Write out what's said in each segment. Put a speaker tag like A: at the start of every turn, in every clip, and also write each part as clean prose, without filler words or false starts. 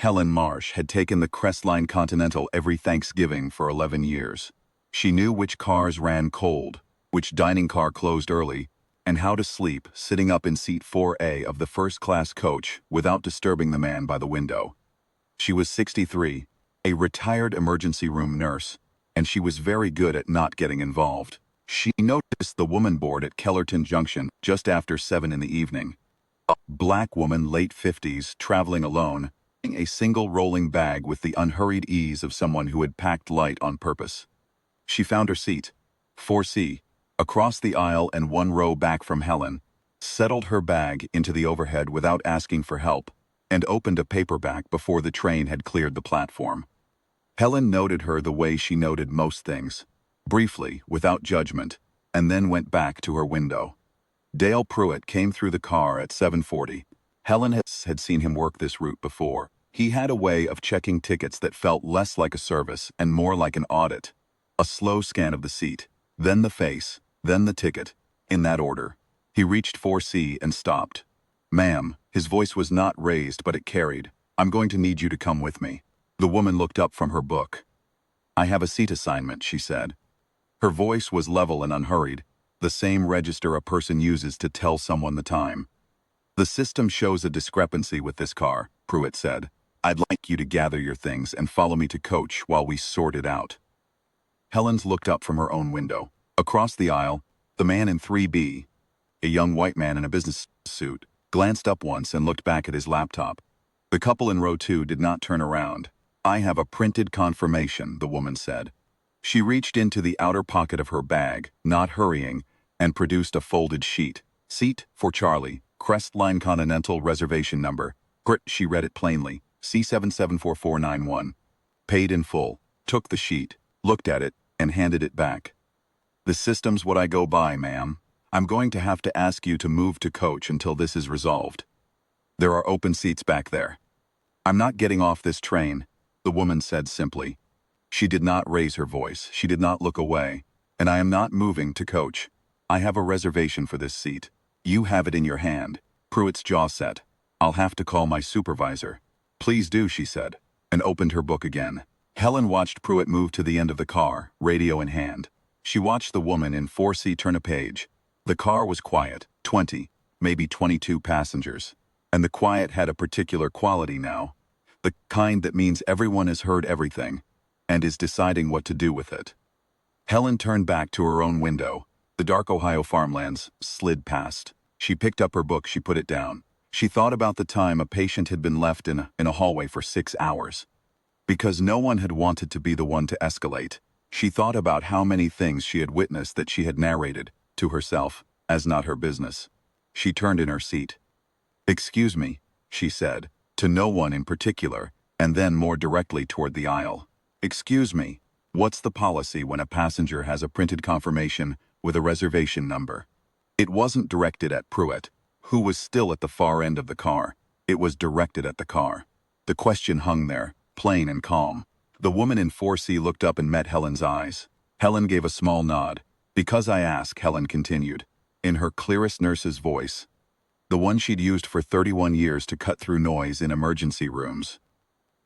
A: Helen Marsh had taken the Crestline Continental every Thanksgiving for 11 years. She knew which cars ran cold, which dining car closed early, and how to sleep sitting up in seat 4A of the first-class coach without disturbing the man by the window. She was 63, a retired emergency room nurse, and she was very good at not getting involved. She noticed the woman board at Kellerton Junction just after 7 in the evening. A black woman, late 50s, traveling alone, a single rolling bag with the unhurried ease of someone who had packed light on purpose. She found her seat, 4C, across the aisle and one row back from Helen, settled her bag into the overhead without asking for help, and opened a paperback before the train had cleared the platform. Helen noted her the way she noted most things, briefly, without judgment, and then went back to her window. Dale Pruitt came through the car at 7:40. Helen had seen him work this route before. He had a way of checking tickets that felt less like a service and more like an audit. A slow scan of the seat, then the face, then the ticket, in that order. He reached 4C and stopped. "Ma'am," his voice was not raised but it carried, "I'm going to need you to come with me." The woman looked up from her book. "I have a seat assignment," she said. Her voice was level and unhurried, the same register a person uses to tell someone the time. "The system shows a discrepancy with this car," Pruitt said. "I'd like you to gather your things and follow me to coach while we sort it out." Helen looked up from her own window. Across the aisle, the man in 3B, a young white man in a business suit, glanced up once and looked back at his laptop. The couple in row 2 did not turn around. "I have a printed confirmation," the woman said. She reached into the outer pocket of her bag, not hurrying, and produced a folded sheet. "Seat for Charlie, Crestline Continental reservation number." She read it plainly. C774491. Paid in full. Took the sheet, looked at it, and handed it back. "The system's what I go by, ma'am. I'm going to have to ask you to move to coach until this is resolved. There are open seats back there." "I'm not getting off this train," the woman said simply. She did not raise her voice, she did not look away. "And I am not moving to coach. I have a reservation for this seat. You have it in your hand." Pruitt's jaw set. "I'll have to call my supervisor." "Please do," she said, and opened her book again. Helen watched Pruitt move to the end of the car, radio in hand. She watched the woman in 4C turn a page. The car was quiet, 20, maybe 22 passengers. And the quiet had a particular quality now. The kind that means everyone has heard everything, and is deciding what to do with it. Helen turned back to her own window. The dark Ohio farmlands slid past. She picked up her book, she put it down. She thought about the time a patient had been left in a hallway for 6 hours. Because no one had wanted to be the one to escalate. She thought about how many things she had witnessed that she had narrated, to herself, as not her business. She turned in her seat. "Excuse me," she said, to no one in particular, and then more directly toward the aisle. "Excuse me, what's the policy when a passenger has a printed confirmation with a reservation number?" It wasn't directed at Pruitt, who was still at the far end of the car. It was directed at the car. The question hung there, plain and calm. The woman in 4C looked up and met Helen's eyes. Helen gave a small nod. "Because I ask," Helen continued, in her clearest nurse's voice, the one she'd used for 31 years to cut through noise in emergency rooms.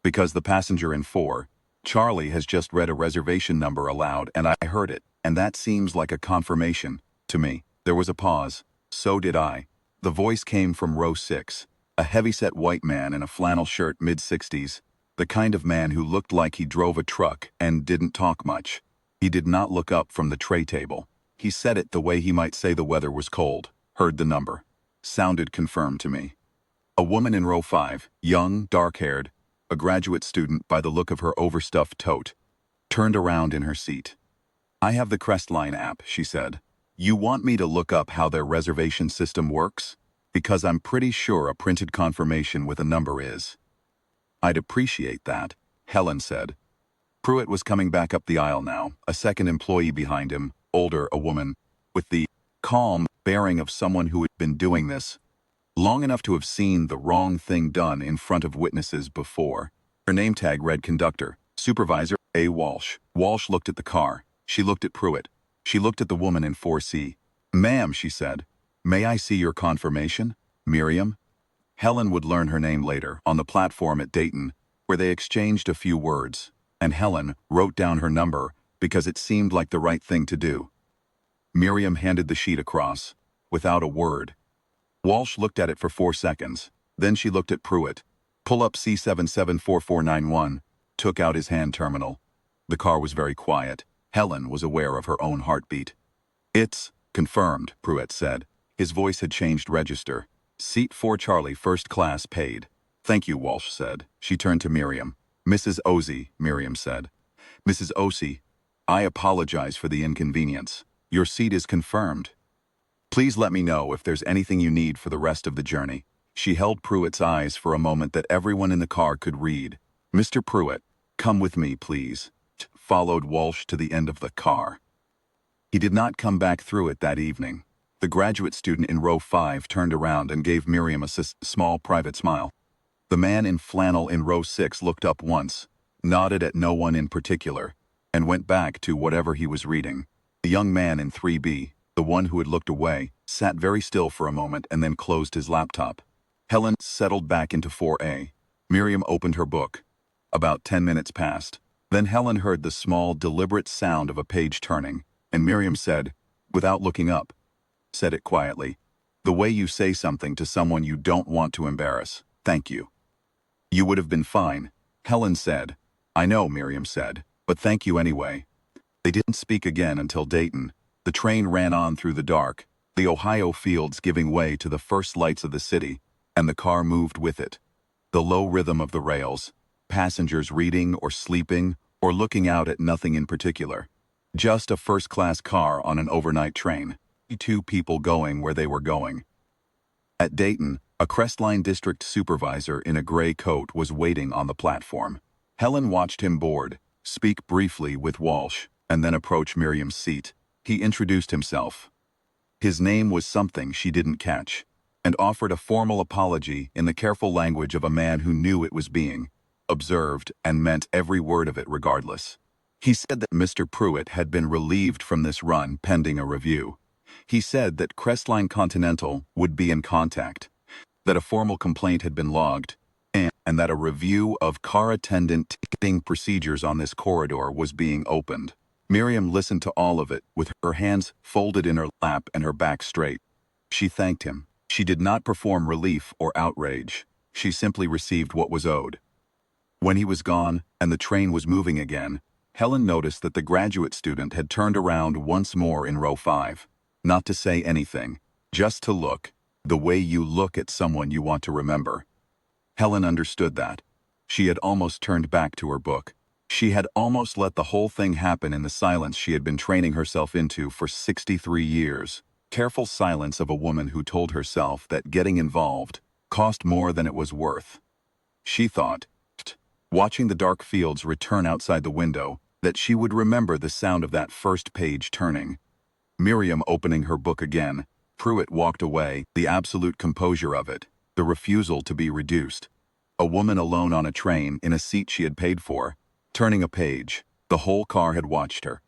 A: "Because the passenger in 4, Charlie, has just read a reservation number aloud and I heard it, and that seems like a confirmation to me." There was a pause. "So did I." The voice came from row 6, a heavyset white man in a flannel shirt, mid-60s, the kind of man who looked like he drove a truck and didn't talk much. He did not look up from the tray table. He said it the way he might say the weather was cold. "Heard the number. Sounded confirmed to me." A woman in row 5, young, dark-haired, a graduate student by the look of her overstuffed tote, turned around in her seat. "I have the Crestline app," she said. "You want me to look up how their reservation system works? Because I'm pretty sure a printed confirmation with a number is." "I'd appreciate that," Helen said. Pruitt was coming back up the aisle now, a second employee behind him, older, a woman, with the calm bearing of someone who had been doing this long enough to have seen the wrong thing done in front of witnesses before. Her name tag read Conductor, Supervisor A. Walsh. Walsh looked at the car. She looked at Pruitt. She looked at the woman in 4C. "Ma'am," she said, "may I see your confirmation? Miriam?" Helen would learn her name later. On the platform at Dayton, where they exchanged a few words, and Helen wrote down her number because it seemed like the right thing to do. Miriam handed the sheet across, without a word. Walsh looked at it for 4 seconds. Then she looked at Pruitt. Pull up C774491, took out his hand terminal. The car was very quiet. Helen was aware of her own heartbeat. It's confirmed, Pruitt said. His voice had changed register. Seat 4 Charlie, first class, paid. Thank you, Walsh said. She turned to Miriam. Mrs. Ozzie, Miriam said. Mrs. Ozzie, I apologize for the inconvenience. Your seat is confirmed. Please let me know if there's anything you need for the rest of the journey. She held Pruitt's eyes for a moment that everyone in the car could read. Mr. Pruitt, come with me, please. Followed Walsh to the end of the car. He did not come back through it that evening. The graduate student in row 5 turned around and gave Miriam a small private smile. The man in flannel in row 6 looked up once, nodded at no one in particular, and went back to whatever he was reading. The young man in 3B, the one who had looked away, sat very still for a moment and then closed his laptop. Helen settled back into 4A. Miriam opened her book. About 10 minutes passed. Then Helen heard the small, deliberate sound of a page turning, and Miriam said, without looking up, said it quietly, the way you say something to someone you don't want to embarrass. Thank you. You would have been fine, Helen said. I know, Miriam said, but thank you anyway. They didn't speak again until Dayton. The train ran on through the dark, the Ohio fields giving way to the first lights of the city, and the car moved with it. The low rhythm of the rails, passengers reading or sleeping or looking out at nothing in particular. Just a first-class car on an overnight train. 2 people going where they were going. At Dayton, a Crestline district supervisor in a gray coat was waiting on the platform. Helen watched him board, speak briefly with Walsh, and then approach Miriam's seat. He introduced himself. His name was something she didn't catch, and offered a formal apology in the careful language of a man who knew it was being observed and meant every word of it regardless. He said that Mr. Pruitt had been relieved from this run pending a review. He said that Crestline Continental would be in contact, that a formal complaint had been logged, and that a review of car attendant ticketing procedures on this corridor was being opened. Miriam listened to all of it with her hands folded in her lap and her back straight. She thanked him. She did not perform relief or outrage. She simply received what was owed. When he was gone and the train was moving again, Helen noticed that the graduate student had turned around once more in row 5. Not to say anything, just to look, the way you look at someone you want to remember. Helen understood that. She had almost turned back to her book. She had almost let the whole thing happen in the silence she had been training herself into for 63 years. Careful silence of a woman who told herself that getting involved cost more than it was worth. She thought, watching the dark fields return outside the window, that she would remember the sound of that first page turning. Miriam opening her book again, Pruitt walked away, the absolute composure of it, the refusal to be reduced. A woman alone on a train in a seat she had paid for, turning a page. The whole car had watched her.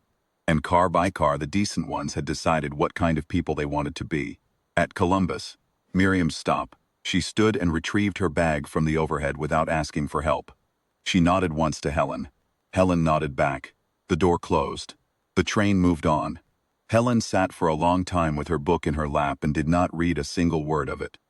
A: And car by car the decent ones had decided what kind of people they wanted to be. At Columbus, Miriam stopped. She stood and retrieved her bag from the overhead without asking for help. She nodded once to Helen. Helen nodded back. The door closed. The train moved on. Helen sat for a long time with her book in her lap and did not read a single word of it.